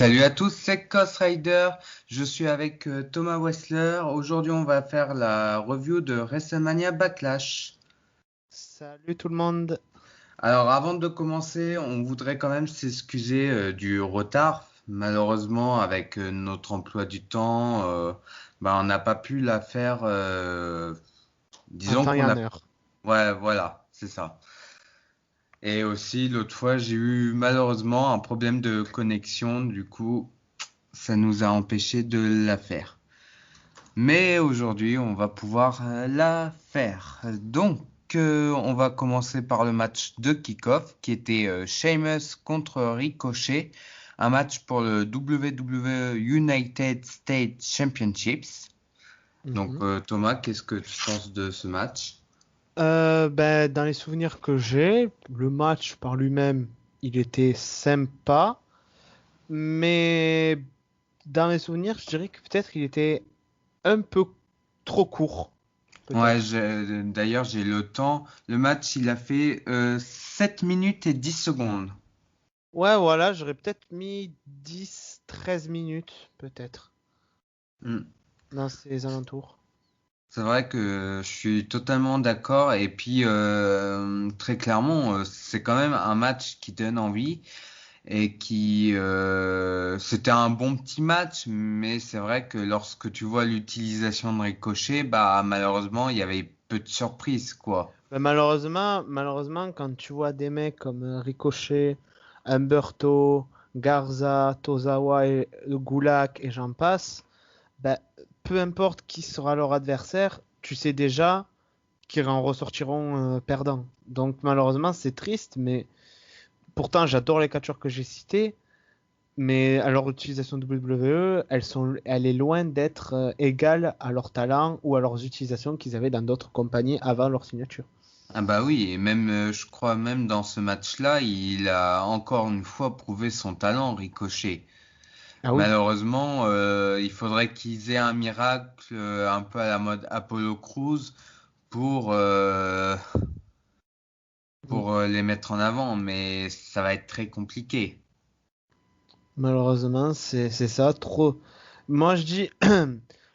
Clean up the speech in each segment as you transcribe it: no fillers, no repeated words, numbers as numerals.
Salut à tous, c'est Ghost Rider. Je suis avec Thomas Wessler. Aujourd'hui, on va faire la review de WrestleMania Backlash. Salut tout le monde. Alors, avant de commencer, on voudrait quand même s'excuser du retard. Malheureusement, avec notre emploi du temps, on n'a pas pu la faire. En Disons temps et qu'on en a. heure. Ouais, voilà, c'est ça. Et aussi, l'autre fois, j'ai eu malheureusement un problème de connexion. Du coup, ça nous a empêché de la faire. Mais aujourd'hui, on va pouvoir la faire. Donc, on va commencer par le match de kick-off qui était Sheamus contre Ricochet. Un match pour le WWE United States Championships. Donc, Mhm. Thomas, qu'est-ce que tu penses de ce match? Dans les souvenirs que j'ai, le match par lui-même, il était sympa, mais dans mes souvenirs, je dirais que peut-être qu'il était un peu trop court, Ouais, peut-être. d'ailleurs, j'ai le temps. Le match, il a fait 7 minutes et 10 secondes. Ouais, voilà, j'aurais peut-être mis 10, 13 minutes, peut-être, Hmm. dans ces alentours. C'est vrai que je suis totalement d'accord et puis très clairement c'est quand même un match qui donne envie et qui c'était un bon petit match mais c'est vrai que lorsque tu vois l'utilisation de Ricochet bah malheureusement il y avait peu de surprises quoi. Mais malheureusement, quand tu vois des mecs comme Ricochet, Humberto, Garza, Tozawa, et le Gulak et j'en passe, ben, peu importe qui sera leur adversaire, tu sais déjà qu'ils en ressortiront perdants. Donc malheureusement, c'est triste, mais pourtant j'adore les catcheurs que j'ai cités, mais à leur utilisation WWE, elle est loin d'être égale à leur talent ou à leurs utilisations qu'ils avaient dans d'autres compagnies avant leur signature. Ah bah oui et même je crois même dans ce match-là il a encore une fois prouvé son talent Ricochet. Ah oui. Malheureusement, il faudrait qu'ils aient un miracle un peu à la mode Apollo Crews pour, euh, Mm. pour les mettre en avant, mais ça va être très compliqué. Malheureusement, c'est ça, trop. Moi, je dis,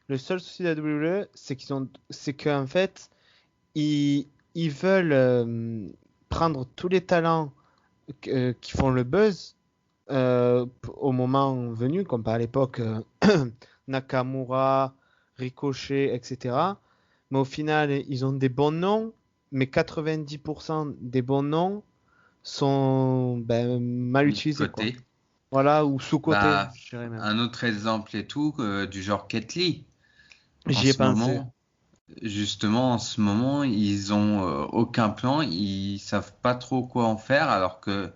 le seul souci de la WWE, c'est qu'en fait, ils veulent prendre tous les talents qui font le buzz au moment venu, comme par l'époque Nakamura, Ricochet, etc. Mais au final, ils ont des bons noms, mais 90% des bons noms sont mal De utilisés, quoi. côté, Voilà, ou sous-coté, bah, je dirais même. un autre exemple et tout, du genre Ketli. En J'y ai ce pensé. moment, justement, en ce moment, ils ont aucun plan, ils savent pas trop quoi en faire, alors que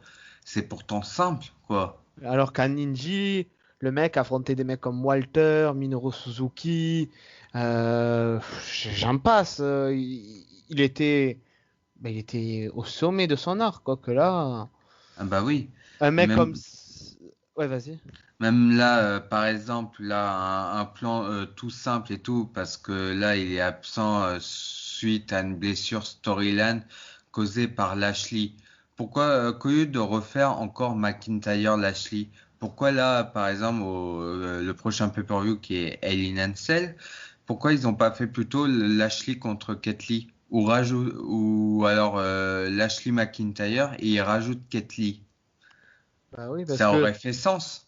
c'est pourtant simple, quoi. Alors qu'à Ninja, le mec affrontait des mecs comme Walter, Minoru Suzuki, euh, j'en passe. Il était au sommet de son art, quoi. Que là, Ah bah oui. un Et mec comme. même Ouais, vas-y. Même là, par exemple, là, un plan tout simple et tout, parce que là, il est absent suite à une blessure storyline causée par Lashley. Pourquoi, qu'au lieu de refaire encore McIntyre-Lashley, pourquoi là, par exemple, le prochain pay-per-view qui est Hell in a Cell, pourquoi ils n'ont pas fait plutôt le Lashley contre Ketley? Ou alors Lashley McIntyre et ils rajoutent Ketley. Bah oui, Ça aurait fait sens.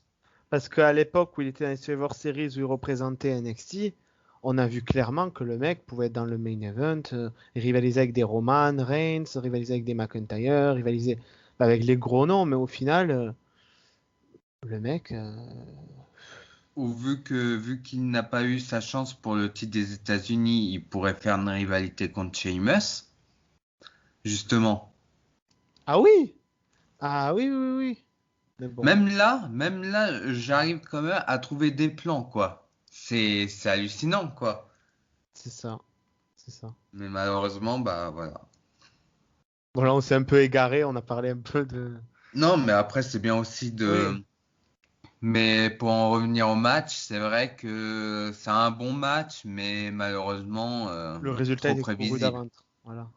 parce qu'à l'époque où il était dans les Survivor Series où il représentait NXT, on a vu clairement que le mec pouvait être dans le main event, rivaliser avec des Roman Reigns, rivaliser avec des McIntyre, rivaliser avec les gros noms, mais au final, le mec. Ou vu qu'il n'a pas eu sa chance pour le titre des États-Unis, il pourrait faire une rivalité contre Sheamus, justement. Ah oui! Ah oui, oui, oui, oui. Mais bon, Même là, j'arrive quand même à trouver des plans, quoi. C'est hallucinant, quoi. c'est ça. C'est ça. Mais malheureusement, bah voilà. Voilà, on s'est un peu égaré, on a parlé un peu de. Non, mais après, c'est bien aussi Oui, de. Mais pour en revenir au match, c'est vrai que c'est un bon match, mais malheureusement, le résultat trop était couru prévisible. d'avance. Voilà.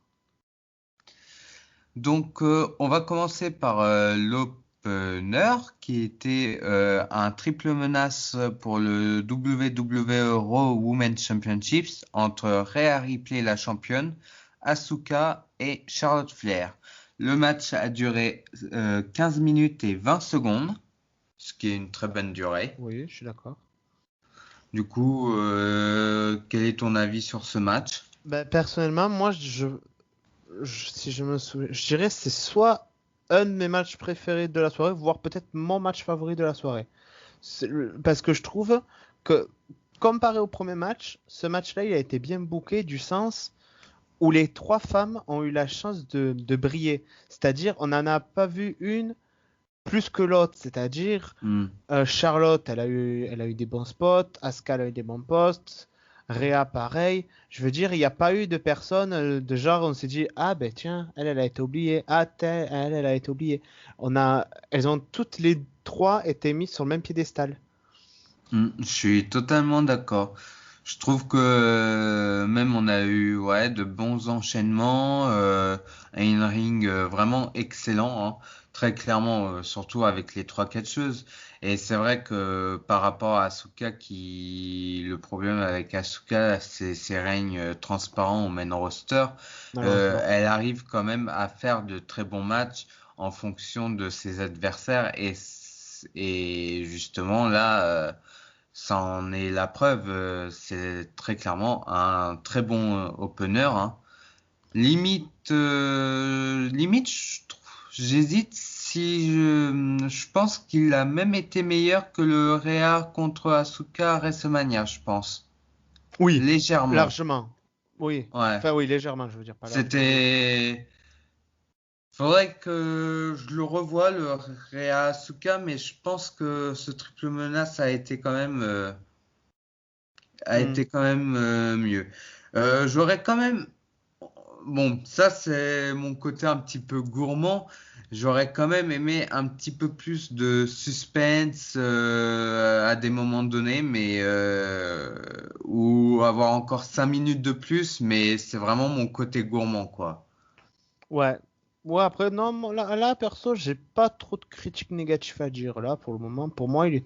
Donc, on va commencer par l'opener. opener qui était un triple menace pour le WWE Raw Women's Championships entre Rhea Ripley, la championne, Asuka et Charlotte Flair. Le match a duré 15 minutes et 20 secondes, ce qui est une très bonne durée. Oui, je suis d'accord. Du coup, quel est ton avis sur ce match? Ben, personnellement, moi, si je me souviens, je dirais que c'est soit un de mes matchs préférés de la soirée, voire peut-être mon match favori de la soirée. Parce que je trouve que, comparé au premier match, ce match-là, il a été bien booké du sens où les trois femmes ont eu la chance de briller. C'est-à-dire, on n'en a pas vu une plus que l'autre. C'est-à-dire, Charlotte, elle a eu des bons spots. Asuka, elle a eu des bons postes. Rhea, pareil. Je veux dire, il n'y a pas eu de personne de genre, on s'est dit, ah ben tiens, elle a été oubliée. Ah, elle a été oubliée. Elles ont toutes les trois été mises sur le même piédestal. Je suis totalement d'accord. Je trouve que même on a eu de bons enchaînements, un ring vraiment excellent, hein. Très clairement, surtout avec les trois catcheuses. Et c'est vrai que par rapport à Asuka, le problème avec Asuka, c'est ses règnes transparents au main roster. Malheureusement. Elle arrive quand même à faire de très bons matchs en fonction de ses adversaires et justement là. Ça en est la preuve, c'est très clairement un très bon opener, hein. Limite, j'hésite si je pense qu'il a même été meilleur que le Rhea contre Asuka à WrestleMania, je pense. Oui, Légèrement. largement. Oui. Ouais. Enfin, oui, légèrement, je veux dire, pas largement. C'était. Faudrait que je le revoie, le Rhea Asuka, mais je pense que ce triple menace a Hmm. été quand même mieux. J'aurais quand même, bon, ça c'est mon côté un petit peu gourmand. J'aurais quand même aimé un petit peu plus de suspense à des moments donnés, mais ou avoir encore 5 minutes de plus, mais c'est vraiment mon côté gourmand, quoi. Ouais. Ouais, après, non, là, perso, j'ai pas trop de critiques négatives à dire. Là, pour le moment, pour moi, il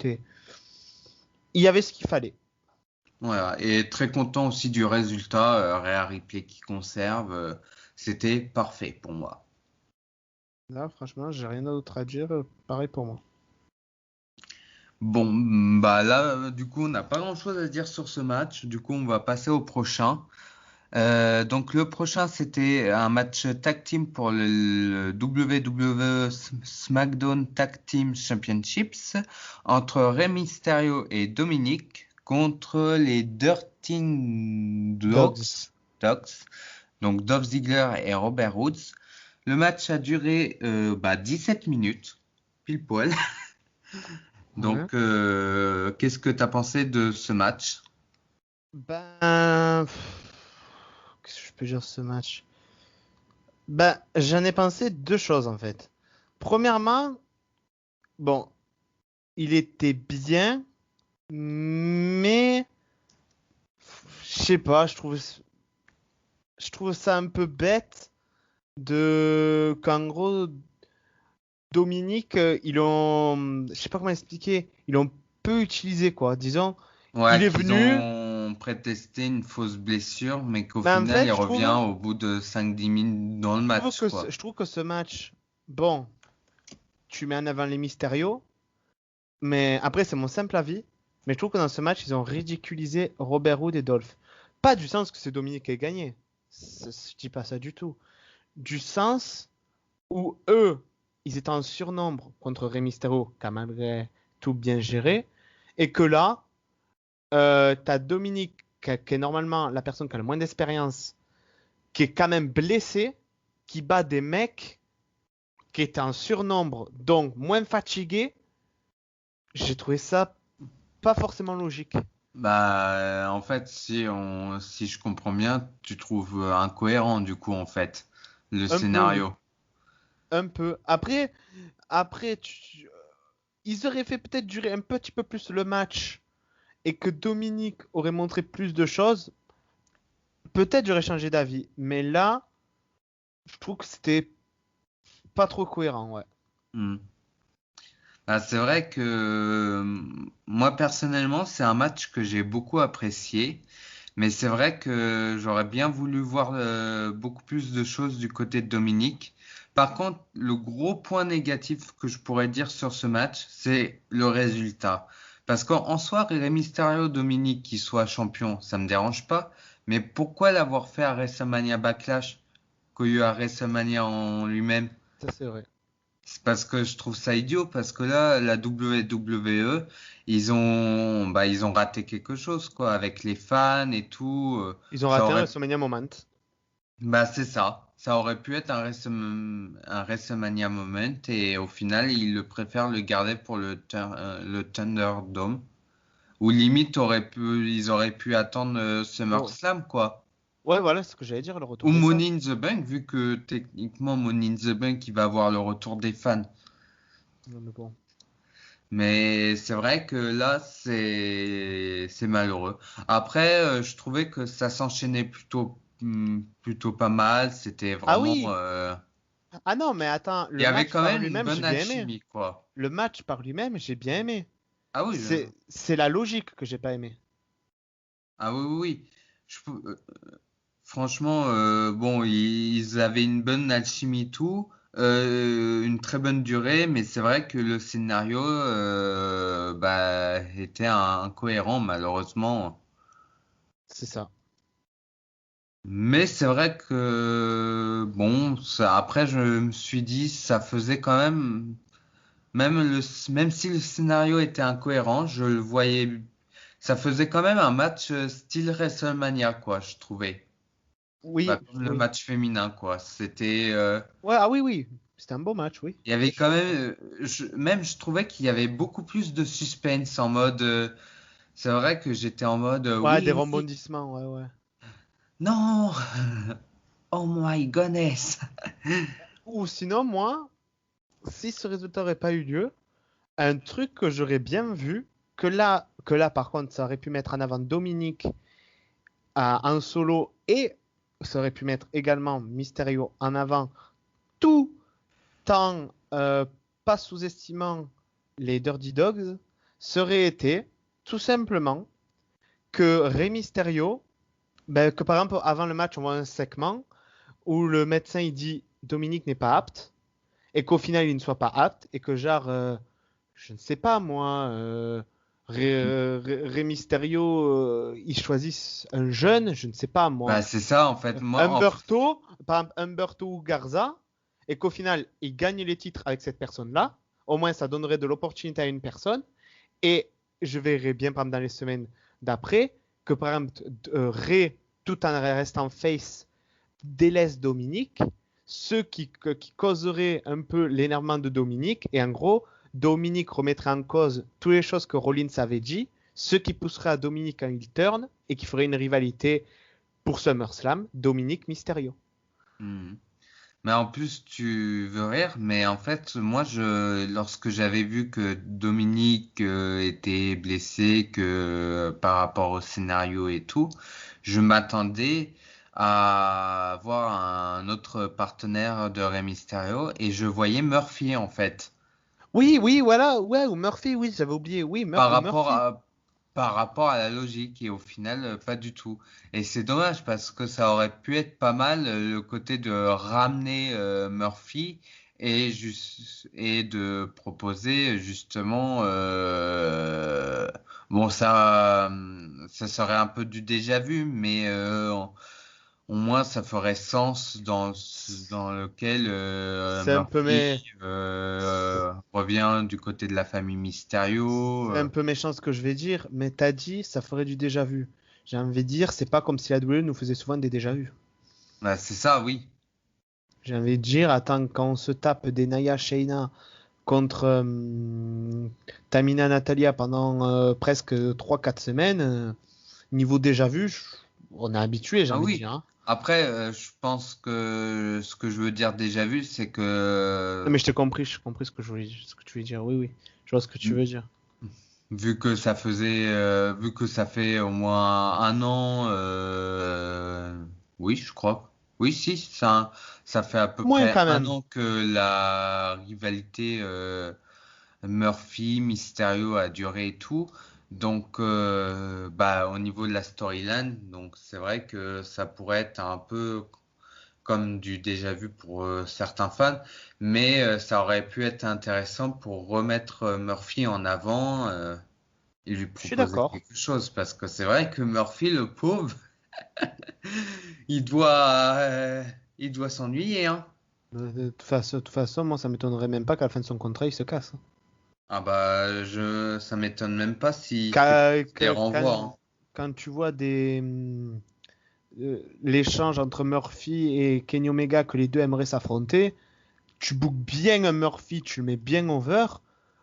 y avait ce qu'il fallait. Voilà. Et très content aussi du résultat, Rhea Ripley qui conserve, c'était parfait pour moi. Là, franchement, j'ai rien d'autre à dire. Pareil pour moi. Bon, bah là, du coup, on n'a pas grand-chose à dire sur ce match. Du coup, on va passer au prochain. Donc, le prochain, c'était un match tag team pour le WWE SmackDown Tag Team Championships entre Rey Mysterio et Dominic contre les Dirty Dogs. Dogs, donc Dolph Ziggler et Robert Woods. Le match a duré 17 minutes, pile poil. Ouais. Donc, qu'est-ce que tu as pensé de ce match? Ben, qu'est-ce que je peux dire de ce match? Ben, j'en ai pensé deux choses en fait. Premièrement, bon, il était bien, mais je sais pas, je trouve ça un peu bête qu'en gros Dominique, je sais pas comment expliquer, ils l'ont peu utilisé quoi. Disons, il Ouais, est qu'ils venu, ont prétesté une fausse blessure, mais qu'au mais en final, il fait, revient au bout de 5-10 minutes dans le match, quoi. je trouve que ce match, bon, tu mets en avant les Mysterio, mais après c'est mon simple avis, mais je trouve que dans ce match ils ont ridiculisé Robert Hood et Dolph. Pas du sens que c'est Dominique qui a gagné, je dis pas ça du tout. Du sens où eux, ils étaient en surnombre contre Rey Mysterio, qui a malgré tout bien géré, et que là, t'as Dominique, qui est normalement la personne qui a le moins d'expérience, qui est quand même blessé, qui bat des mecs qui étaient en surnombre, donc moins fatigués. J'ai trouvé ça pas forcément logique. Bah, en fait, si je comprends bien, tu trouves incohérent, du coup, en fait, le Un peu, oui. scénario. Un peu. Après ils auraient fait peut-être durer un petit peu plus le match et que Dominique aurait montré plus de choses. Peut-être j'aurais changé d'avis. Mais là, je trouve que c'était pas trop cohérent, ouais. Hmm. Ah, c'est vrai que moi personnellement, c'est un match que j'ai beaucoup apprécié, mais c'est vrai que j'aurais bien voulu voir beaucoup plus de choses du côté de Dominique. Par contre, le gros point négatif que je pourrais dire sur ce match, c'est le résultat. Parce qu'en soi, Rey Mysterio, Dominique, qui soit champion, ça me dérange pas, mais pourquoi l'avoir fait à WrestleMania Backlash qu'il y a eu à WrestleMania en lui-même? Ça, c'est vrai. C'est parce que je trouve ça idiot, parce que là, la WWE, ils ont raté quelque chose, quoi, avec les fans et tout. Ils ont Ça raté un aurait, WrestleMania Moment. bah, c'est ça. Ça aurait pu être un WrestleMania moment et au final, ils le préfèrent le garder pour le Thunderdome. Ou limite, ils auraient pu attendre Oh. SummerSlam, quoi. Ouais, voilà ce que j'allais dire, le Ou retour des fans. Money in the Bank, vu que techniquement, Money in the Bank, il va avoir le retour des fans. Non, mais bon. Mais c'est vrai que là, c'est malheureux. Après, je trouvais que ça s'enchaînait plutôt pas mal. C'était Ah vraiment, oui! Ah non, mais attends, il y le avait match quand par même une lui-même, j'ai bonne bien aimé. alchimie, quoi. Le match par lui-même, j'ai bien aimé. Ah oui, C'est la logique que j'ai pas aimé. ah oui, oui, oui. Franchement, bon, ils avaient une bonne alchimie tout, une très bonne durée, mais c'est vrai que le scénario, bah, était incohérent malheureusement. C'est ça. Mais c'est vrai que bon, après je me suis dit ça faisait quand même même si le scénario était incohérent, je le voyais ça faisait quand même un match style WrestleMania quoi, je trouvais. Bah, Oui, comme le oui. match féminin quoi. C'était Ouais, ah oui, oui. C'était un beau match, oui. il y Je avait suis quand d'accord. même même je trouvais qu'il y avait beaucoup plus de suspense en mode c'est vrai que j'étais en mode Ouais, des oui oui rebondissements, ouais, ouais. non oh my goodness. Ou sinon, moi, si ce résultat n'aurait pas eu lieu, un truc que j'aurais bien vu, que là, par contre, ça aurait pu mettre en avant Dominique en solo et ça aurait pu mettre également Mysterio en avant tout en pas sous-estimant les Dirty Dogs, serait été tout simplement que Rey Mysterio, ben, que par exemple avant le match on voit un segment où le médecin il dit Dominique n'est pas apte et qu'au final il ne soit pas apte et que genre je ne sais pas moi Rey Mysterio il choisisse un jeune, je ne sais pas Bah, moi, c'est ça, en fait. Humberto, par exemple Humberto ou Garza, et qu'au final, il gagne les titres avec cette personne-là, au moins ça donnerait de l'opportunité à une personne. Et je verrai bien, par exemple, dans les semaines d'après, que par exemple, Ray, tout en restant face, délaisse Dominique, ce qui causerait un peu l'énervement de Dominique. Et en gros, Dominique remettrait en cause toutes les choses que Rollins avait dit, ce qui pousserait à Dominique quand il turn et qui ferait une rivalité pour SummerSlam, Dominique Mysterio. Hmm. Mais en plus, tu veux rire, mais en fait, moi, lorsque j'avais vu que Dominique était blessé, que par rapport au scénario et tout, je m'attendais à voir un autre partenaire de Rey Mysterio et je voyais Murphy en fait. Oui, oui, voilà, ouais, ou Murphy, oui, j'avais oublié, oui, par ou rapport Murphy. à, par rapport à la logique et au final, pas du tout. Et c'est dommage parce que ça aurait pu être pas mal le côté de ramener Murphy et de proposer justement bon ça serait un peu du déjà vu mais au moins ça ferait sens dans lequel C'est un peu Murphy mais revient du côté de la famille Mysterio. c'est un peu méchant ce que je vais dire, mais t'as dit ça ferait du déjà vu. J'ai envie de dire, c'est pas comme si la WWE nous faisait souvent des déjà vus. Bah, c'est ça, oui. J'ai envie de dire, attends, quand on se tape des Naya Shayna contre Tamina Natalia pendant presque 3 4 semaines, niveau déjà vu, on est habitué, j'ai Ah envie de oui. dire, hein. Après, je pense que ce que je veux dire déjà vu, c'est Non que mais j'ai compris ce que tu voulais dire, oui, oui, je vois ce que tu veux dire. vu que ça fait au moins un an, oui, je crois. Oui, si, ça fait à peu Moins près quand un même. an que la rivalité Murphy, Mysterio a duré et tout. Donc, au niveau de la storyline, donc c'est vrai que ça pourrait être un peu comme du déjà vu pour certains fans, mais ça aurait pu être intéressant pour remettre Murphy en avant et lui Je suis proposer d'accord. quelque chose, parce que c'est vrai que Murphy, le pauvre, il doit s'ennuyer, hein. De toute façon, moi, ça m'étonnerait même pas qu'à la fin de son contrat, il se casse. Ah bah, ça m'étonne même pas s'il fait Quand, des quand, renvois, quand- hein. quand tu vois l'échange entre Murphy et Kenny Omega, que les deux aimeraient s'affronter, tu bookes bien un Murphy, tu le mets bien over,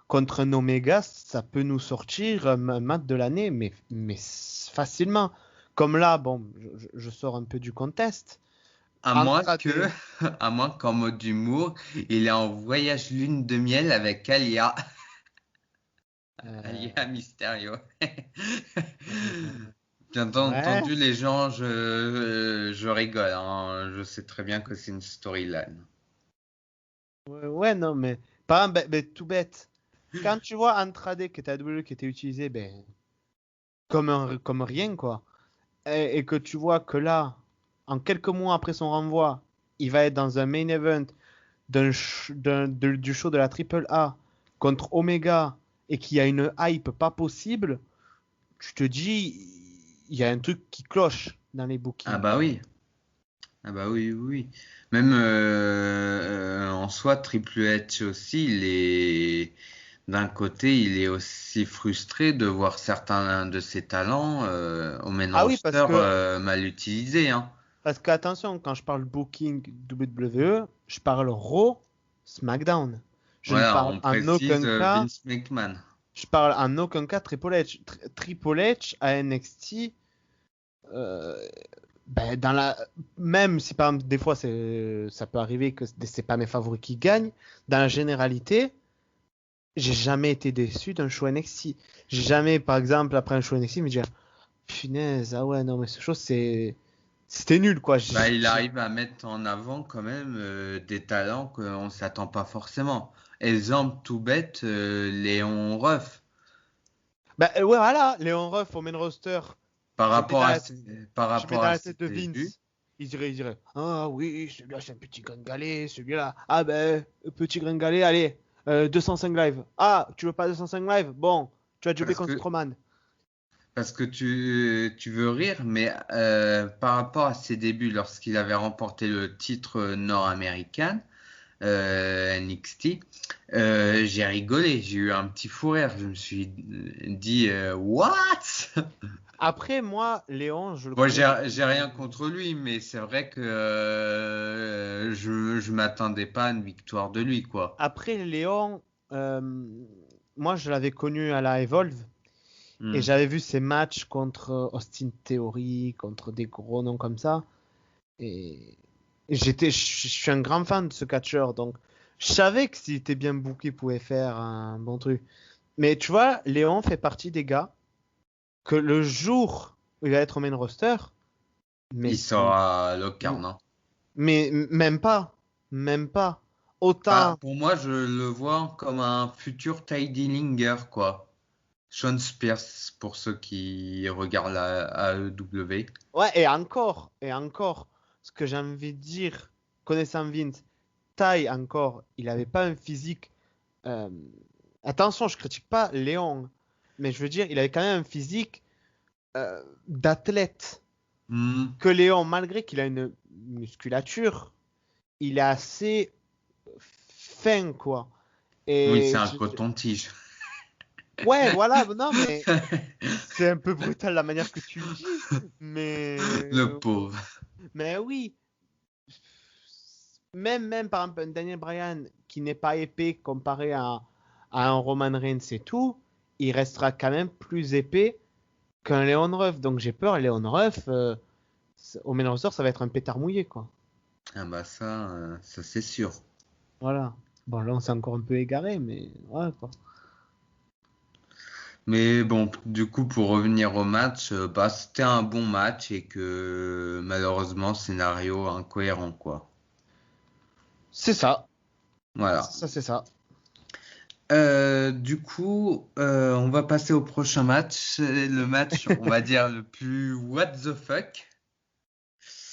contre un Omega, ça peut nous sortir un match de l'année, mais facilement. Comme là, bon, je sors un peu du contest. À moins que, Andrade, à moins qu'en mode d'humour, il est en voyage lune de miel avec Alia, euh, Alia Mysterio. euh, Bien ouais, entendu, les gens, je rigole, hein. Je sais très bien que c'est une storyline. ouais, non, mais par exemple, tout bête. Quand tu vois Andrade qui était à W qui était utilisé comme rien, quoi, et que tu vois que là, en quelques mois après son renvoi, il va être dans un main event du show de la Triple A contre Omega et qu'il y a une hype pas possible, tu te dis, il y a un truc qui cloche dans les Ah bookings. bah oui, ah bah oui, oui, oui. Même en soi, Triple H aussi, d'un côté, il est aussi frustré de voir certains de ses talents au main Ah oui, roster mal utilisés, hein. parce que attention, quand je parle booking WWE, je parle Raw, SmackDown. Je ne Voilà, parle on en précise aucun cas, Vince McMahon. je parle en aucun cas Triple H. Triple H à NXT, euh, dans même si par exemple, des fois ça peut arriver que c'est pas mes favoris qui gagnent, dans la généralité, j'ai jamais été déçu d'un show NXT. J'ai jamais, par exemple, après un show NXT, me dire, punaise, ah ouais, non, mais ce show, c'était nul, quoi. Bah, il arrive à mettre en avant quand même des talents qu'on ne s'attend pas forcément. Exemple tout bête, Léon Ruff. Ouais, voilà, Léon Ruff au main roster, Par je le mets rapport dans à la, ses, par je le mets rapport dans à la ses tête de débuts. Vince. Il dirait, ah oui, celui-là, c'est un petit gringalet, celui-là, ah ben, petit gringalet, allez, 205 live. Ah, tu veux pas 205 live? Bon, tu as jobé Parce contre que, Strowman. parce que tu veux rire, mais par rapport à ses débuts, lorsqu'il avait remporté le titre nord-américain, NXT, j'ai rigolé, j'ai eu un petit fou rire. Je me suis dit, What? Après, moi, Léon, je le Bon, connais j'ai rien depuis. contre lui, mais c'est vrai que je m'attendais pas à une victoire de lui, quoi. Après, Léon, euh, moi, je l'avais connu à la Evolve et Hmm. j'avais vu ses matchs contre Austin Theory, contre des gros noms comme ça. Et je suis un grand fan de ce catcheur, donc je savais que s'il était bien booké, il pouvait faire un bon truc. Mais tu vois, Léon fait partie des gars que le jour où il va être au main roster, mais Il c'est, sera Locarno, hein. mais même pas, même pas. Bah, Autant, pour moi, je le vois comme un futur Ty Dillinger, quoi. Sean Spears, pour ceux qui regardent la AEW. ouais, et encore, ce que j'ai envie de dire, connaissant Vince, taille encore, il avait pas un physique. euh, Attention, je critique pas Léon, mais je veux dire, il avait quand même un physique d'athlète. Hmm. Que Léon, malgré qu'il a une musculature, il est assez fin, quoi. Oui, c'est Et un coton-tige. ouais, voilà, non, mais c'est un peu brutal la manière que tu le dis, mais Le pauvre. mais oui, même par exemple un Daniel Bryan qui n'est pas épais comparé à un Roman Reigns et tout, il restera quand même plus épais qu'un Léon Ruff. Donc j'ai peur, Léon Ruff, au main roster, ça va être un pétard mouillé, quoi. Ah bah ça c'est sûr. Voilà. Bon, là, on s'est encore un peu égaré, mais ouais, quoi. Mais bon, du coup, pour revenir au match, bah, c'était un bon match et que malheureusement, scénario incohérent, quoi. C'est ça. Voilà. C'est ça, c'est ça. Du coup, on va passer au prochain match. C'est le match, on va dire, le plus what the fuck,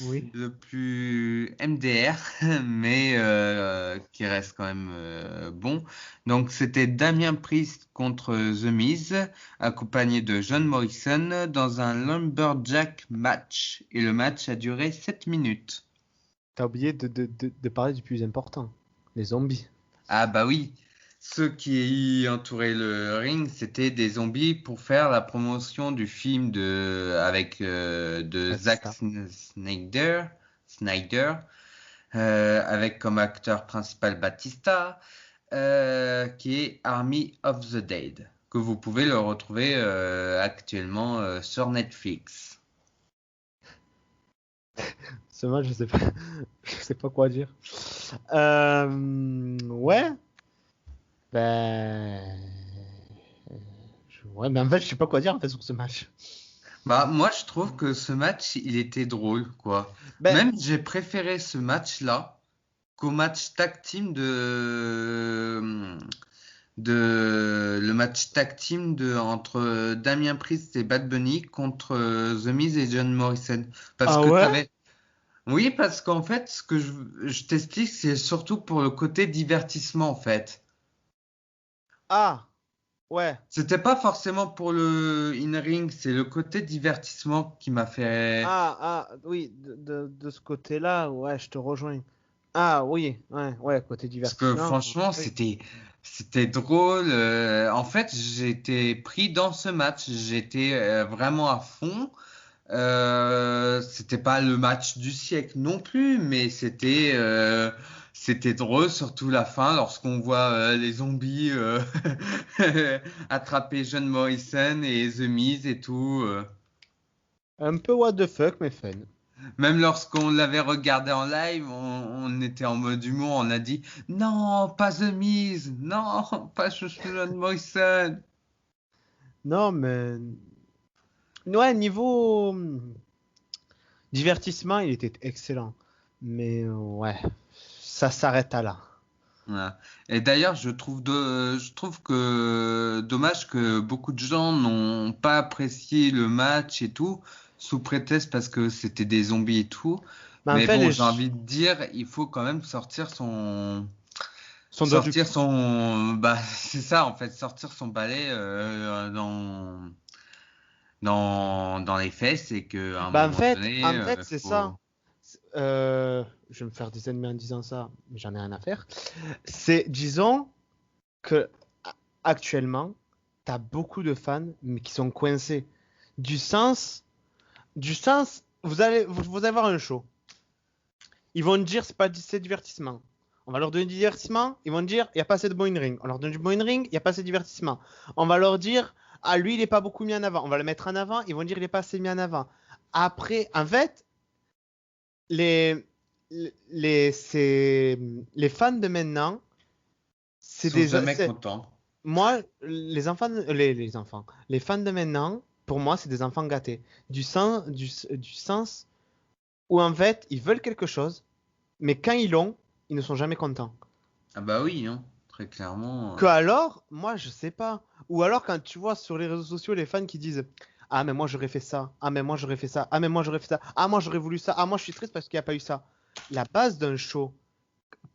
Oui. le plus MDR, mais qui reste quand même bon. Donc, c'était Damien Priest contre The Miz, accompagné de John Morrison, dans un Lumberjack match. Et le match a duré 7 minutes. T'as oublié de parler du plus important, les zombies. Ah bah oui, ceux qui entouraient le ring, c'était des zombies pour faire la promotion du film de Ouais, c'est Zack ça. Snyder, avec comme acteur principal Batista, qui est Army of the Dead, que vous pouvez le retrouver actuellement sur Netflix. Ce match, je sais pas, je sais pas quoi dire. Ouais, ben, ouais, mais en fait, je sais pas quoi dire en fait sur ce match. Bah, moi, je trouve que ce match, il était drôle, quoi. Ben, Même, j'ai préféré ce match-là qu'au match tag team de le match tag team entre Damien Priest et Bad Bunny contre The Miz et John Morrison. Parce ah que ouais? t'avais, oui, parce qu'en fait, ce que je t'explique, c'est surtout pour le côté divertissement, en fait. Ah, ouais. C'était pas forcément pour le in-ring, c'est le côté divertissement qui m'a fait. Oui, de ce côté-là, ouais, je te rejoins. Ah oui, ouais, côté Parce que divertissement. franchement, Oui. c'était drôle. En fait, j'étais pris dans ce match. J'étais vraiment à fond. C'était pas le match du siècle non plus, mais c'était drôle, surtout la fin, lorsqu'on voit les zombies attraper John Morrison et The Miz et tout. Un peu what the fuck, mais fun. Même lorsqu'on l'avait regardé en live, on était en mode humour, on a dit non, pas The Miz, non, pas John Morrison. Non, mais ouais, niveau divertissement, il était excellent. Mais ouais, ça s'arrête à là. Voilà. Et d'ailleurs, je trouve que dommage que beaucoup de gens n'ont pas apprécié le match et tout, sous prétexte parce que c'était des zombies et tout. Mais en Mais fait, bon, j'ai envie de dire, il faut quand même son doigt du cul. bah, c'est ça en fait, sortir son balai dans les fesses et que à un Bah, en moment fait, donné, en fait, c'est ça. faut. Je vais me faire des ennemis en disant ça, mais j'en ai rien à faire. C'est, disons que actuellement, t'as beaucoup de fans mais qui sont coincés. Du sens, vous allez voir un show. Ils vont dire c'est divertissement. On va leur donner du divertissement, ils vont dire il n'y a pas assez de bon ring. On leur donne du bon ring, il n'y a pas assez de divertissement. On va leur dire ah lui il n'est pas beaucoup mis en avant. On va le mettre en avant, ils vont dire il n'est pas assez mis en avant. Après, en fait, les les fans de maintenant, c'est Sont des jamais contents. moi les enfants, les fans de maintenant, pour moi c'est des enfants gâtés. Du sens où en fait ils veulent quelque chose, mais quand ils l'ont, ils ne sont jamais contents. Ah bah oui, hein, très Que clairement. alors, moi je sais pas. Ou alors quand tu vois sur les réseaux sociaux les fans qui disent ah mais moi j'aurais fait ça, ah mais moi j'aurais fait ça, ah mais moi j'aurais fait ça, ah moi j'aurais voulu ça, ah moi je suis triste parce qu'il n'y a pas eu ça. La base d'un show,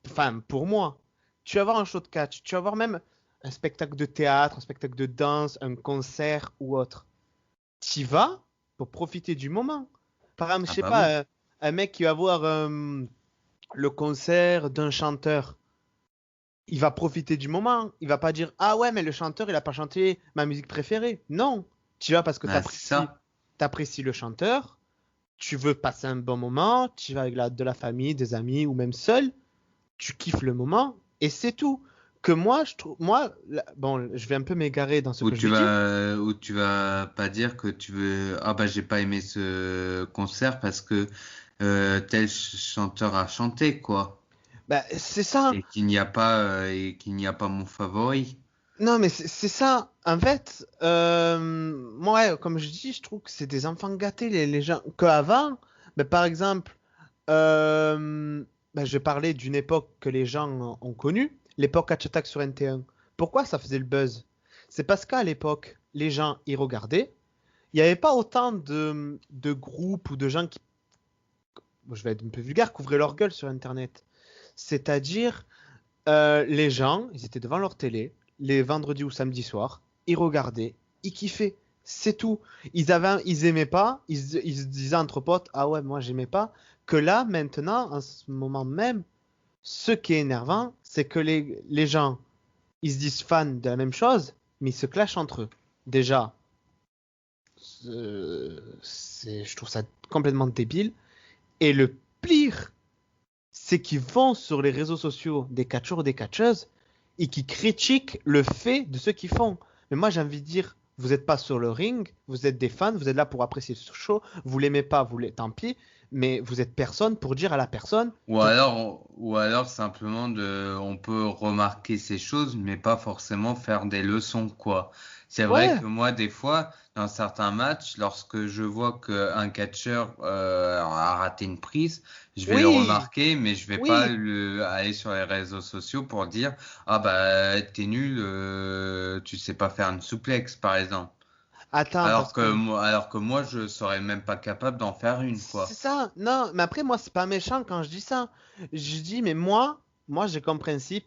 enfin pour moi, tu vas voir un show de catch, tu vas voir même un spectacle de théâtre, un spectacle de danse, un concert ou autre. Tu vas pour profiter du moment. Par exemple, je Ah sais bah oui. pas, un mec qui va voir le concert d'un chanteur, il va profiter du moment. Il va pas dire ah ouais mais le chanteur il a pas chanté ma musique préférée. Non, tu vas parce que Ah, c'est ça. t'apprécies le chanteur, tu veux passer un bon moment, tu vas avec de la famille, des amis ou même seul, tu kiffes le moment et c'est tout. Que moi je trouve bon je vais un peu m'égarer dans ce que je vais dire. Ou tu vas pas dire que tu veux, ah bah j'ai pas aimé ce concert parce que tel chanteur a chanté, quoi. Bah, c'est ça. Et qu'il n'y a pas mon favori. Non, mais c'est ça. En fait, moi, ouais, comme je dis, je trouve que c'est des enfants gâtés, les gens. Qu'avant, ben, par exemple, ben, je parlais d'une époque que les gens ont connue, l'époque Catch Attack sur NT1. pourquoi ça faisait le buzz? C'est parce qu'à l'époque, les gens y regardaient. Il n'y avait pas autant de groupes ou de gens qui, bon, je vais être un peu vulgaire, couvraient leur gueule sur Internet. C'est-à-dire, les gens, ils étaient devant leur télé, les vendredis ou samedis soirs, ils regardaient, ils kiffaient. C'est tout. Ils aimaient pas, ils se disaient entre potes, ah ouais, moi j'aimais pas. Que là, maintenant, en ce moment même, ce qui est énervant, c'est que les gens, ils se disent fans de la même chose, mais ils se clashent entre eux. Déjà, je trouve ça complètement débile. Et le pire, c'est qu'ils vont sur les réseaux sociaux des catcheurs ou des catcheuses et qui critiquent le fait de ce qu'ils font. Mais moi, j'ai envie de dire, vous n'êtes pas sur le ring, vous êtes des fans, vous êtes là pour apprécier ce show, vous l'aimez pas, tant pis, mais vous êtes personne pour dire à la personne. Ou alors simplement on peut remarquer ces choses, mais pas forcément faire des leçons, quoi. C'est vrai Ouais, que moi, des fois, dans certains matchs, lorsque je vois qu'un catcheur a raté une prise, je vais le oui, remarquer, mais je vais pas oui. aller sur les réseaux sociaux pour dire, ah bah t'es nul, tu sais pas faire une souplex, par exemple. Attends, parce que Alors que moi, je serais même pas capable d'en faire une, c'est quoi. ça. Non, mais après, moi, c'est pas méchant quand je dis ça. Je dis, mais moi, j'ai comme principe,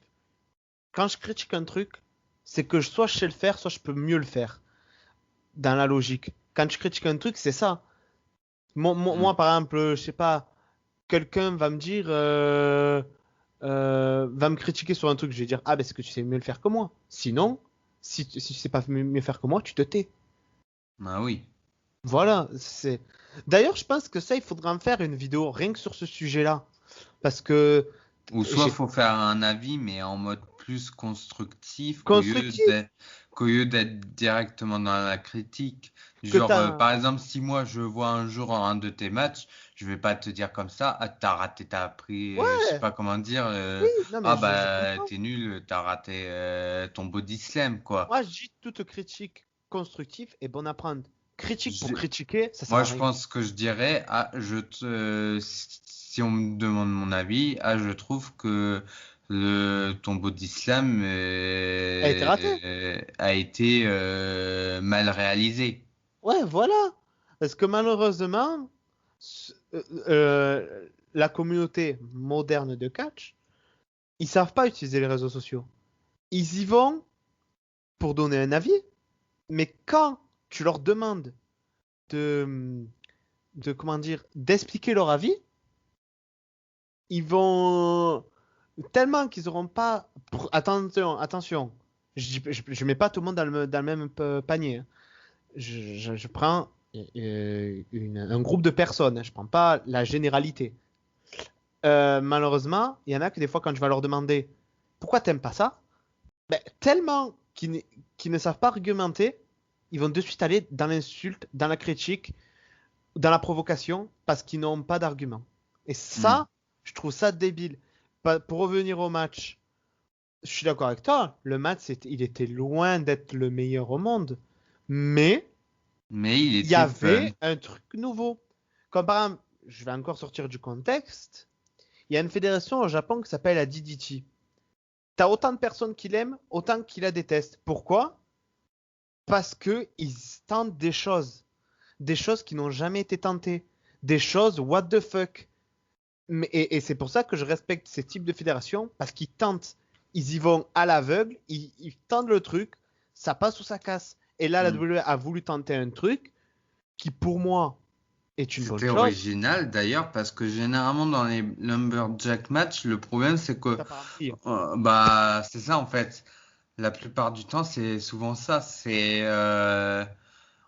quand je critique un truc, c'est que soit je sais le faire, soit je peux mieux le faire. Dans la logique. Quand je critique un truc, c'est ça. Moi, par exemple, je sais pas, quelqu'un va me dire, va me critiquer sur un truc, je vais dire, ah ben c'est que tu sais mieux le faire que moi. Sinon, si tu sais pas mieux faire que moi, tu te tais. Ah oui. Voilà, c'est. D'ailleurs, je pense que ça, il faudra en faire une vidéo rien que sur ce sujet-là. Parce que Ou soit j'ai faut faire un avis, mais en mode plus constructif constructif qu'au lieu d'être directement dans la critique. que Genre, t'as. par exemple, si moi je vois un jour un de tes matchs, je vais pas te dire comme ça, ah t'as raté ta prise, je sais Ouais, pas comment dire, oui, non, mais ah je bah comprends. t'es nul, t'as raté ton body slam, quoi. Moi, je dis toute critique constructive est bonne à prendre. Critique pour Je- critiquer, ça sert Moi, à je rien. pense que je dirais, si on me demande mon avis, je trouve que ton body slam Elle a été ratée. a été mal réalisé. Ouais, voilà. Parce que malheureusement, la communauté moderne de catch, ils savent pas utiliser les réseaux sociaux. Ils y vont pour donner un avis, mais quand tu leur demandes de, comment dire, d'expliquer leur avis, ils vont tellement qu'ils auront pas. Attention, attention. Je mets pas tout le monde dans le même panier, hein. Je prends un groupe de personnes, hein. Je prends pas la généralité. Malheureusement, il y en a que des fois, quand je vais leur demander pourquoi t'aimes pas ça, ben, tellement qu'ils ne savent pas argumenter, ils vont de suite aller dans l'insulte, dans la critique, dans la provocation, parce qu'ils n'ont pas d'argument. Et Hmm. ça, je trouve ça débile. Pour revenir au match, je suis d'accord avec toi, le match, il était loin d'être le meilleur au monde, mais Mais il il y était fun. avait un truc nouveau. Comme par exemple, je vais encore sortir du contexte, il y a une fédération au Japon qui s'appelle la DDT. T'as autant de personnes qui l'aiment, autant qui la détestent. Pourquoi? Parce que ils tentent des choses qui n'ont jamais été tentées, des choses what the fuck. Et c'est pour ça que je respecte ces types de fédérations, parce qu'ils tentent, ils y vont à l'aveugle, ils tentent le truc, ça passe ou ça casse. Et là, la Hmm. WWE a voulu tenter un truc qui, pour moi, est une bonne C'était chose. original d'ailleurs parce que généralement dans les lumberjack match, le problème c'est que Ça part en vrille. bah c'est ça en fait. La plupart du temps c'est souvent ça.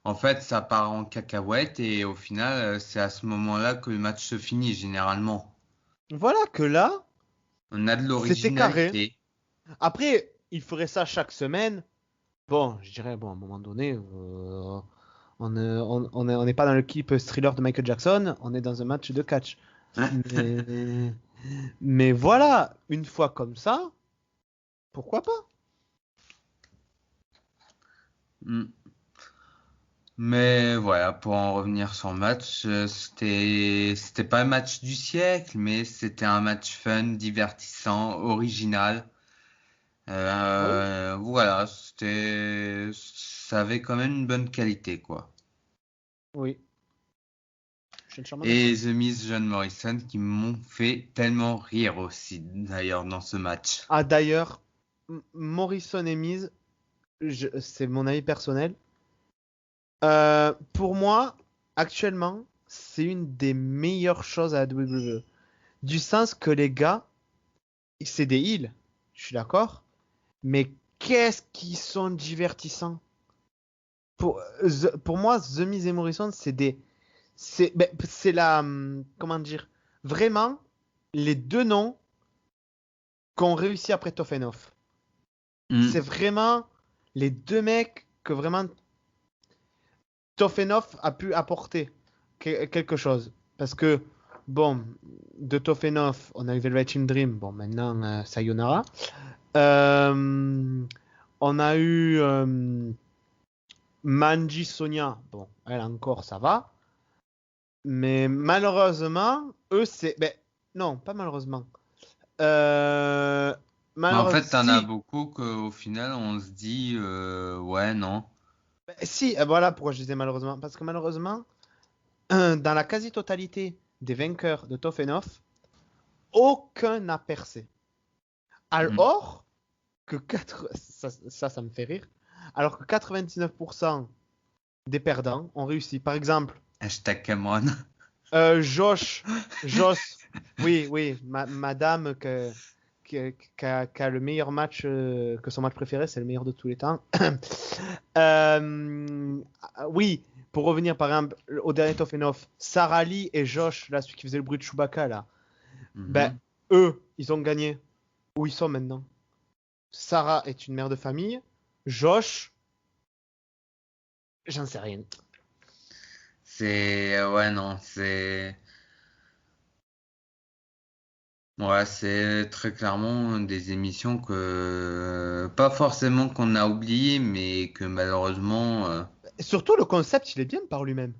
En fait, ça part en cacahuète et au final, c'est à ce moment-là que le match se finit généralement. Voilà que là, On a de c'était carré. l'originalité. Après, il ferait ça chaque semaine. Bon, je dirais, bon, à un moment donné, on n'est pas dans l'équipe thriller de Michael Jackson, on est dans un match de catch. Mais, mais voilà, une fois comme ça, pourquoi pas? Mm. Mais voilà, pour en revenir sur le match, c'était pas le match du siècle, mais c'était un match fun, divertissant, original. Oui, Voilà, ça avait quand même une bonne qualité, quoi. oui, je suis entièrement d'accord. Et The Miz, John Morrison qui m'ont fait tellement rire aussi, d'ailleurs, dans ce match. Ah, d'ailleurs, Morrison et Miz, c'est mon avis personnel. Pour moi, actuellement, c'est une des meilleures choses à la WWE. Du sens que les gars, c'est des heals, je suis d'accord. Mais qu'est-ce qu'ils sont divertissants. Pour moi, The Miz et Morrison, c'est la, comment dire, vraiment les deux noms qu'on réussit après Tough. C'est Hmm. vraiment les deux mecs que vraiment Toffenhoff a pu apporter quelque chose. Parce que, bon, de Toffenhoff, on a eu Velvet Dream, bon, maintenant, Sayonara. Euh, on a eu Manji Sonia, bon, elle encore, ça va. Mais malheureusement, eux, c'est. Ben, non, pas malheureusement. Euh, Mais en malheureusement, fait, t'en as si. beaucoup qu'au final, on se dit, ouais, non. Ben, si, voilà pourquoi je disais malheureusement. Parce que malheureusement, dans la quasi-totalité des vainqueurs de Toffenhoff, aucun n'a percé. Hmm. Alors que ça me fait rire. Alors que 99% des perdants ont réussi. Par exemple, Hashtag Cameron. Josh, Joss, oui, oui, madame qui a le meilleur match, que son match préféré, c'est le meilleur de tous les temps. Oui, pour revenir par exemple au dernier Toffenhoff, Sarah Lee et Josh, là, celui qui faisait le bruit de Chewbacca, là, ben, Mhm. eux, ils ont gagné. Où ils sont maintenant? Sarah est une mère de famille. Josh, j'en sais rien. Ouais, non, ouais, c'est très clairement des émissions pas forcément qu'on a oubliées, mais que malheureusement, Et surtout, le concept, il est bien par lui-même.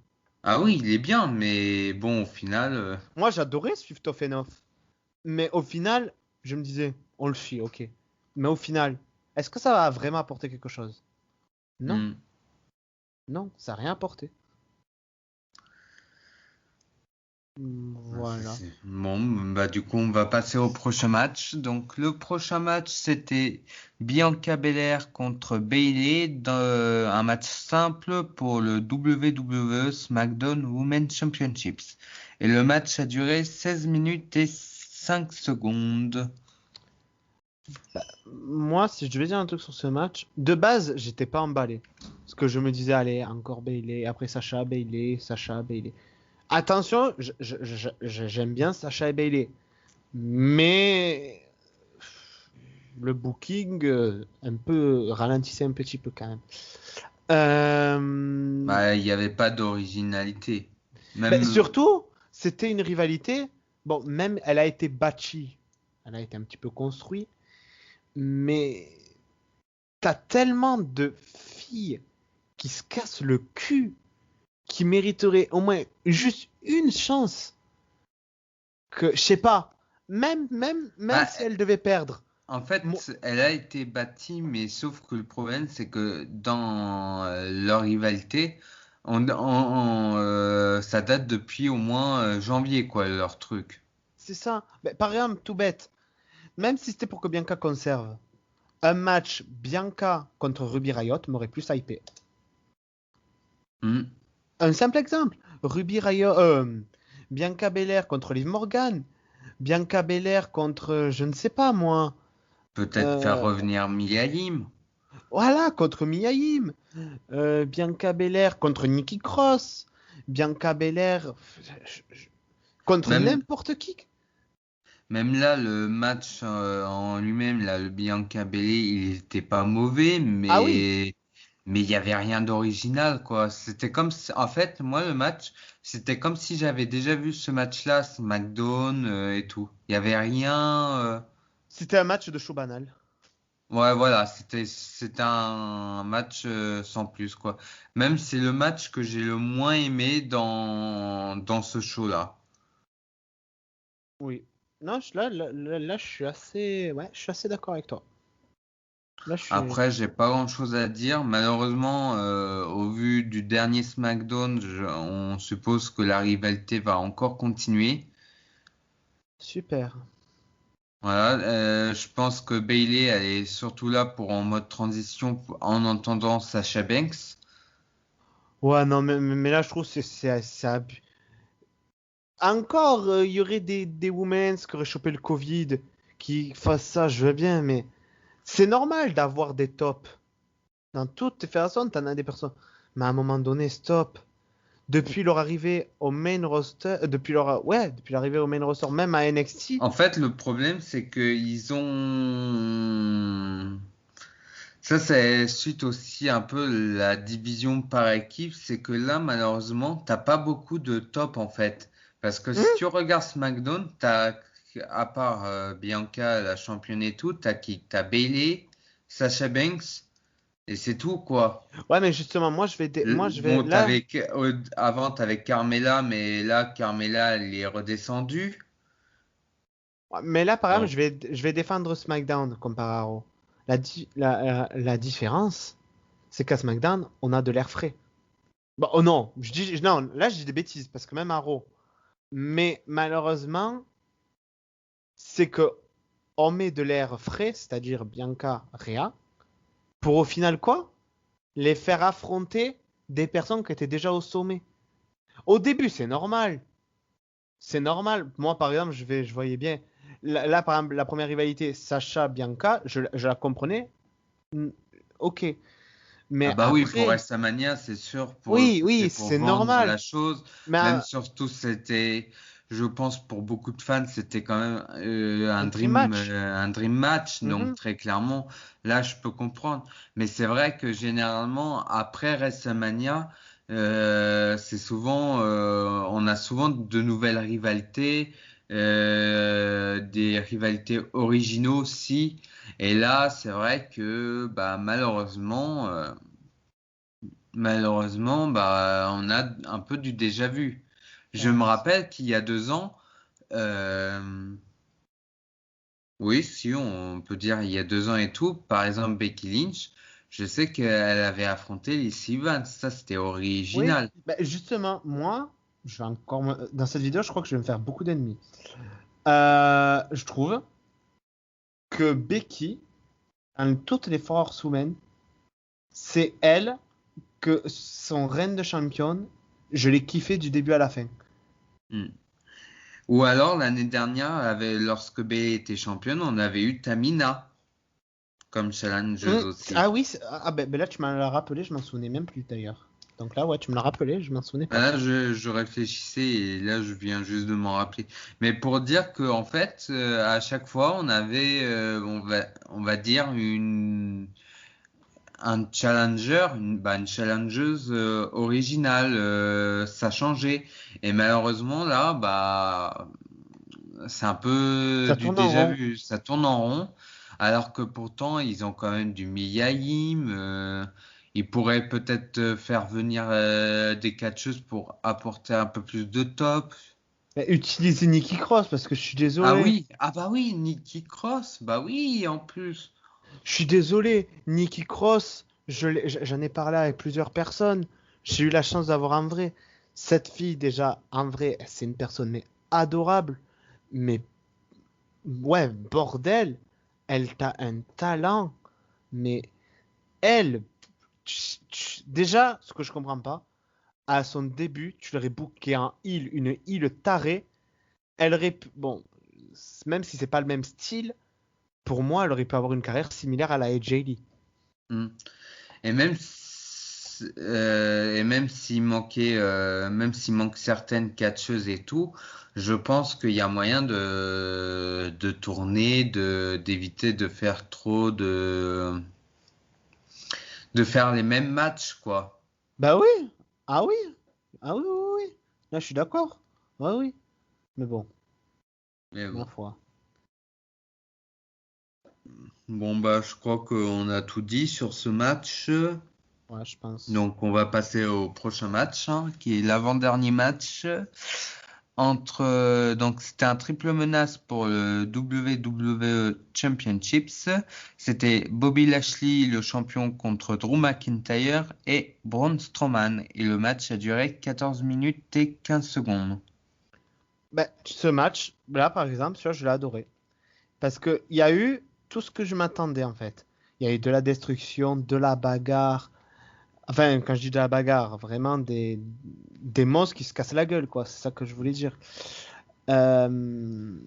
ah oui, il est bien, mais bon, au final, Moi, j'adorais suivre Toffenhoff. Mais au final, je me disais, on le suit, ok. Mais au final, est-ce que ça va vraiment apporter quelque chose? Non, hmm. non, ça n'a rien apporté. Ah, Voilà. bon, bah du coup, on va passer au prochain match. Donc, le prochain match, c'était Bianca Belair contre Bayley dans un match simple pour le WWE SmackDown Women's Championships. Et le match a duré 16 minutes et 5 secondes. Moi, si je devais dire un truc sur ce match, de base, j'étais pas emballé. Parce que je me disais, allez, encore Bailey, après Sacha, Bailey, Sacha, Bailey. Attention, j'aime bien Sacha et Bailey. Mais le booking, un peu, ralentissait un petit peu quand même. Euh, Bah, il n'y avait pas d'originalité. Ben, Même, surtout, c'était une rivalité. Bon, même elle a été bâtie, elle a été un petit peu construite, mais t'as tellement de filles qui se cassent le cul, qui mériteraient au moins juste une chance, que je sais pas, même bah, si elles devaient perdre. en Mo- fait, elle a été bâtie, mais sauf que le problème, c'est que dans leur rivalité, ça date depuis au moins janvier, quoi, leur truc. c'est ça. Ben, par exemple, tout bête, même si c'était pour que Bianca conserve, un match Bianca contre Ruby Riot m'aurait plus hypé. Hmm. Un simple exemple, Ruby Riot, Bianca Belair contre Liv Morgan, Bianca Belair contre, je ne sais pas moi, Peut-être faire euh, revenir Mia Yim. voilà, contre Mia Yim, Bianca Belair contre Nikki Cross, Bianca Belair contre Même, n'importe qui. même là, le match en lui-même, là, le Bianca Belair, il était pas mauvais, Ah oui, mais il y avait rien d'original, quoi. C'était comme en fait, moi, le match, c'était comme si j'avais déjà vu ce match-là, SmackDown et tout. Il y avait rien. c'était un match de show banal. Ouais, voilà, c'était un match sans plus, quoi. Même c'est le match que j'ai le moins aimé dans ce show-là. Oui. Non, là, je suis assez, ouais, je suis assez d'accord avec toi. Là, je suis. Après, j'ai pas grand-chose à dire. Malheureusement, au vu du dernier SmackDown, on suppose que la rivalité va encore continuer. Super. Voilà, je pense que Bailey, elle est surtout là pour en mode transition en entendant Sasha Banks. Ouais, non, mais là, je trouve que encore, il y aurait des women qui auraient chopé le Covid, qui fassent ça, je veux bien, mais c'est normal d'avoir des tops. Dans toutes les fédérations, t'en as des personnes. Mais à un moment donné, stop. Depuis leur arrivée au main roster, depuis l'arrivée au main roster, même à NXT, En fait, le problème, c'est que ils ont... Ça, c'est suite aussi un peu la division par équipe. C'est que là, malheureusement, t'as pas beaucoup de top, en fait. Parce que si hmm. tu regardes SmackDown, à part Bianca, la championne et tout, t'as qui? T'as Bayley, Sasha Banks, et c'est tout, quoi. Ouais, mais justement, moi, je vais Bon, là. avant, t'avais Carmella, mais là, Carmella, elle est redescendue. Mais là, par exemple, Donc, je vais défendre SmackDown comparé à Raw. La différence, c'est qu'à SmackDown, on a de l'air frais. Bon, oh non, non, là, je dis des bêtises parce que même à Raw. Mais malheureusement, c'est que on met de l'air frais, c'est-à-dire Bianca, Rhea, pour au final quoi? Les faire affronter des personnes qui étaient déjà au sommet. Au début, c'est normal. C'est normal. Moi, par exemple, je voyais bien. Là, par exemple, la première rivalité, Sacha-Bianca, je la comprenais. Hmm, ok. ah Mais bah oui, pour après, WrestleMania, c'est sûr, oui, c'était oui, pour c'est vendre normal. la chose. Mais Même surtout, c'était, je pense, pour beaucoup de fans, c'était quand même un dream match. un dream match. Donc Mhm. très clairement, là, je peux comprendre. Mais c'est vrai que généralement, après WrestleMania, c'est souvent, on a souvent de nouvelles rivalités, des rivalités originaux aussi. Et là, c'est vrai que bah, malheureusement, bah, on a un peu du déjà vu. Je me Ouais. rappelle qu'il y a 2 ans, euh, oui, si on peut dire il y a 2 ans et tout, par exemple Becky Lynch, je sais qu'elle avait affronté Lacey Evans, ça c'était Oui, original. bah, justement, moi, je vais encore dans cette vidéo, je crois que je vais me faire beaucoup d'ennemis. Je trouve que Becky, en toutes les Four Horsewomen, c'est elle que son reine de championne, je l'ai kiffé du début à la fin. Hmm. Ou alors l'année dernière, lorsque Bayley était championne, on avait eu Tamina comme challengeuse aussi. Ah oui, ben là tu m'as l'as rappelé, je m'en souvenais même plus d'ailleurs. Donc là, ouais, tu me l'as rappelé, je m'en souvenais Ah, pas. là, je réfléchissais et là, je viens juste de m'en rappeler. Mais pour dire que, en fait, à chaque fois, on avait, on va dire, un challenger, une challengeuse originale. Ça changeait. Et malheureusement, là, bah, c'est un peu Ça du tourne en déjà rond. vu. Ça tourne en rond. Alors que pourtant, ils ont quand même du Miyahim. Ils pourraient peut-être faire venir des catcheuses pour apporter un peu plus de top. Mais utilisez Nikki Cross parce que je suis Ah désolé. oui, ah bah oui, Nikki Cross. Bah oui, en plus. Je suis désolé, Nikki Cross, j'en ai parlé avec plusieurs personnes. J'ai eu la chance d'avoir un vrai. Cette fille, déjà, en vrai, c'est une personne mais adorable. Mais ouais, bordel, elle t'a un talent. Mais elle, déjà, ce que je comprends pas, à son début, tu l'aurais booké en heal, une heal tarée. Elle aurait pu, bon, même si c'est pas le même style, pour moi, elle aurait pu avoir une carrière similaire à la AJ Lee. Hmm. Et même s'il manquait, même s'il manque certaines catcheuses et tout, je pense qu'il y a moyen de tourner, d'éviter de faire trop de faire les mêmes matchs, quoi. Bah oui, ah oui, ah oui, oui, oui, oui. Là, je suis d'accord. Ouais, oui, mais bon, Mais ma bon. foi. Bon, bah, je crois qu'on a tout dit sur ce match. Ouais, je pense. Donc, on va passer au prochain match, hein, qui est l'avant-dernier match. Donc c'était un triple menace pour le WWE Championships. C'était Bobby Lashley, le champion, contre Drew McIntyre et Braun Strowman. Et le match a duré 14 minutes et 15 secondes. Ben, ce match, là par exemple, celui-là, je l'ai adoré. Parce qu'il y a eu tout ce que je m'attendais en fait. Il y a eu de la destruction, de la bagarre. Enfin, quand je dis de la bagarre, vraiment des monstres qui se cassent la gueule, quoi. C'est ça que je voulais dire. Euh,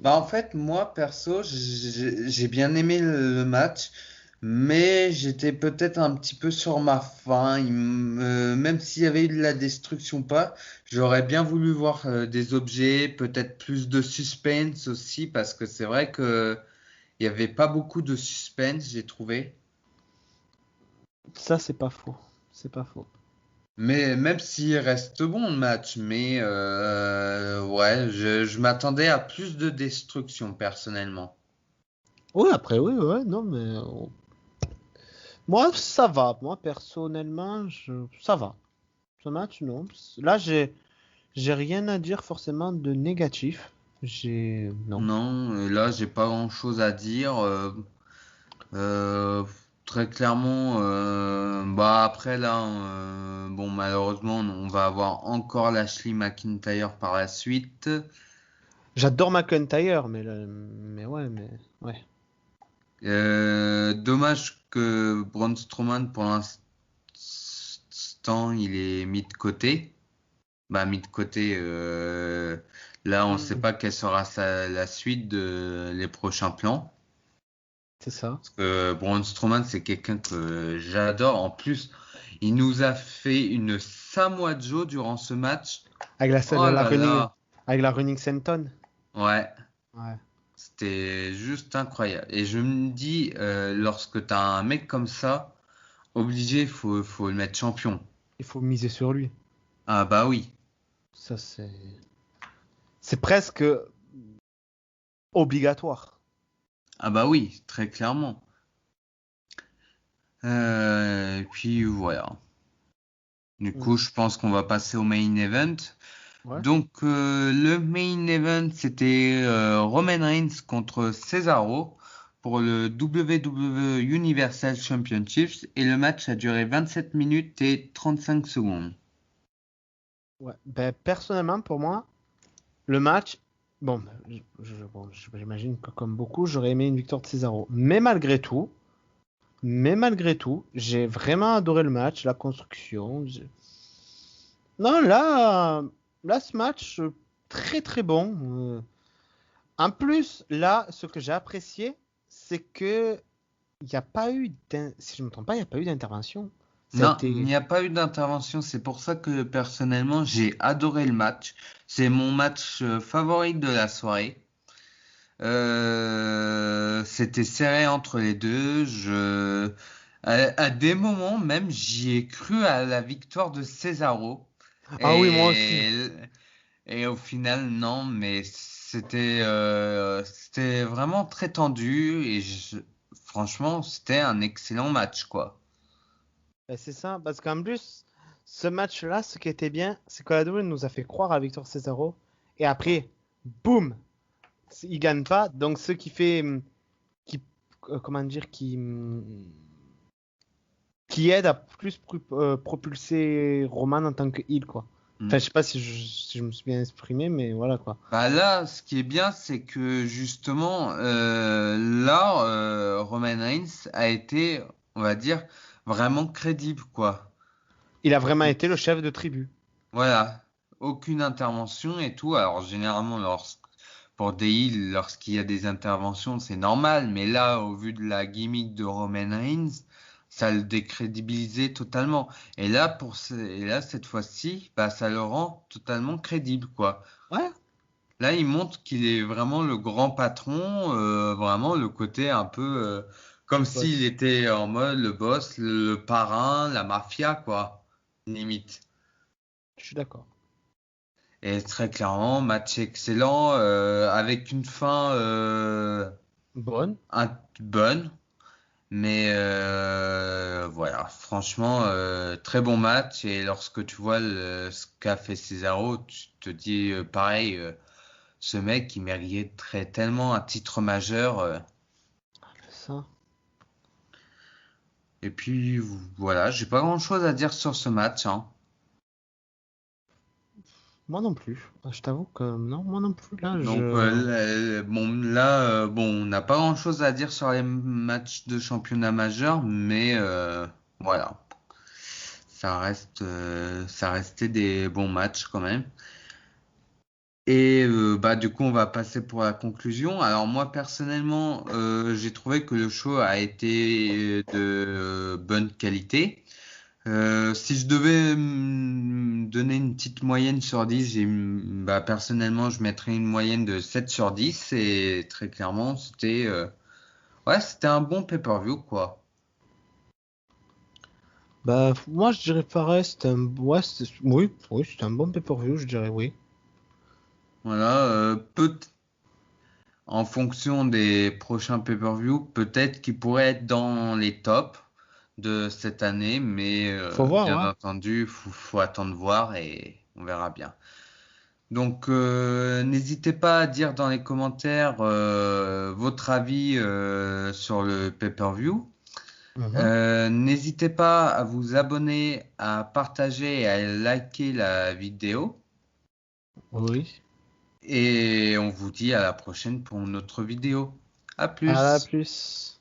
Bah en fait, moi perso, j'ai bien aimé le match, mais j'étais peut-être un petit peu sur ma faim. Même s'il y avait eu de la destruction ou pas, j'aurais bien voulu voir des objets, peut-être plus de suspense aussi, parce que c'est vrai que il y avait pas beaucoup de suspense, j'ai trouvé. Ça, c'est pas faux. C'est pas faux. Mais même s'il reste bon le match, mais ouais, je m'attendais à plus de destruction personnellement. Oui, après, oui, ouais, non, mais moi, ça va. Moi, personnellement, ça va. Ce match, non. Là, j'ai rien à dire forcément de négatif. Non. Non, là, j'ai pas grand-chose à dire. Euh, Très clairement, bah après là, bon malheureusement, on va avoir encore Lashley McIntyre par la suite. J'adore McIntyre, mais ouais, ouais. Dommage que Braun Strowman pour l'instant il est mis de côté. Bah mis de côté. Là, on ne sait Mm. pas quelle sera la suite de les prochains plans. C'est ça. Parce que Braun Strowman, c'est quelqu'un que j'adore. En plus, il nous a fait une Samoa Joe durant ce match. Oh là là. Avec la running senton. Ouais, Ouais. c'était juste incroyable. Et je me dis, lorsque tu as un mec comme ça, obligé, faut le mettre champion. Il faut miser sur lui. Ah bah oui. Ça, c'est presque obligatoire. Ah bah oui, très clairement. Et puis voilà. Du Mm. coup, je pense qu'on va passer au main event. Ouais. Donc, le main event, c'était Roman Reigns contre Cesaro pour le WWE Universal Championship et le match a duré 27 minutes et 35 secondes. Ouais. Ben, personnellement, pour moi, le match, bon, j'imagine que comme beaucoup, j'aurais aimé une victoire de Cesaro. Mais malgré tout, j'ai vraiment adoré le match, la construction. Non, là, ce match, très très bon. En plus, là, ce que j'ai apprécié, c'est que il n'y a pas eu, si je ne me trompe pas, il n'y a pas eu d'intervention. Ça a Non, il été, n'y a pas eu d'intervention. C'est pour ça que personnellement, j'ai adoré le match. C'est mon match favori de la soirée. C'était serré entre les deux. À des moments même, j'y ai cru à la victoire de Cesaro. ah oui, moi aussi. Et, et au final, non, mais c'était vraiment très tendu et franchement, c'était un excellent match, quoi. Ben, c'est ça, parce qu'en plus, ce match-là, ce qui était bien, c'est que la WWE nous a fait croire à Victor Cesaro, et après, boum, il gagne pas. Donc, ce qui fait, qui, comment dire, qui aide à plus propulser Roman en tant que heel, quoi. Enfin, je sais pas si je me suis bien exprimé, mais voilà, quoi. Bah là, ce qui est bien, c'est que justement, là, Roman Reigns a été, on va dire, vraiment crédible, quoi. Il a vraiment été le chef de tribu. Voilà, aucune intervention et tout. Alors généralement, pour des heals, lorsqu'il y a des interventions, c'est normal, mais là, au vu de la gimmick de Roman Reigns, ça le décrédibilisait totalement. Et là, cette fois-ci, bah, ça le rend totalement crédible, quoi. Ouais, Là, il montre qu'il est vraiment le grand patron, vraiment le côté un peu comme le s'il boss. était en mode le boss, le parrain, la mafia, quoi, limite. Je suis d'accord. Et très clairement, match excellent, avec une fin Bonne. bonne. Mais voilà, franchement, très bon match. Et lorsque tu vois ce qu'a fait Cesaro, tu te dis pareil, ce mec, il mériterait tellement un titre majeur. Ça. Et puis voilà, j'ai pas grand-chose à dire sur ce match, hein. Moi non plus. Je t'avoue que non, moi non plus. Là, Donc bon, on n'a pas grand-chose à dire sur les matchs de championnat majeur, mais voilà, ça restait des bons matchs quand même. Et bah du coup, on va passer pour la conclusion. Alors moi personnellement, j'ai trouvé que le show a été de bonne qualité. Si je devais donner une petite moyenne sur 10, bah, personnellement, je mettrais une moyenne de 7 sur 10 et très clairement, ouais, c'était un bon pay-per-view, quoi. bah, moi je dirais pareil. Ouais, oui, oui, c'était un bon pay-per-view, je dirais oui. Voilà, en fonction des prochains pay-per-view, peut-être qu'il pourrait être dans les tops de cette année, mais Faut voir, bien ouais. entendu, faut attendre voir et on verra bien. Donc, n'hésitez pas à dire dans les commentaires votre avis sur le pay-per-view. Mhm. N'hésitez pas à vous abonner, à partager et à liker la vidéo. Oui. Et on vous dit à la prochaine pour une autre vidéo. À À la plus! plus.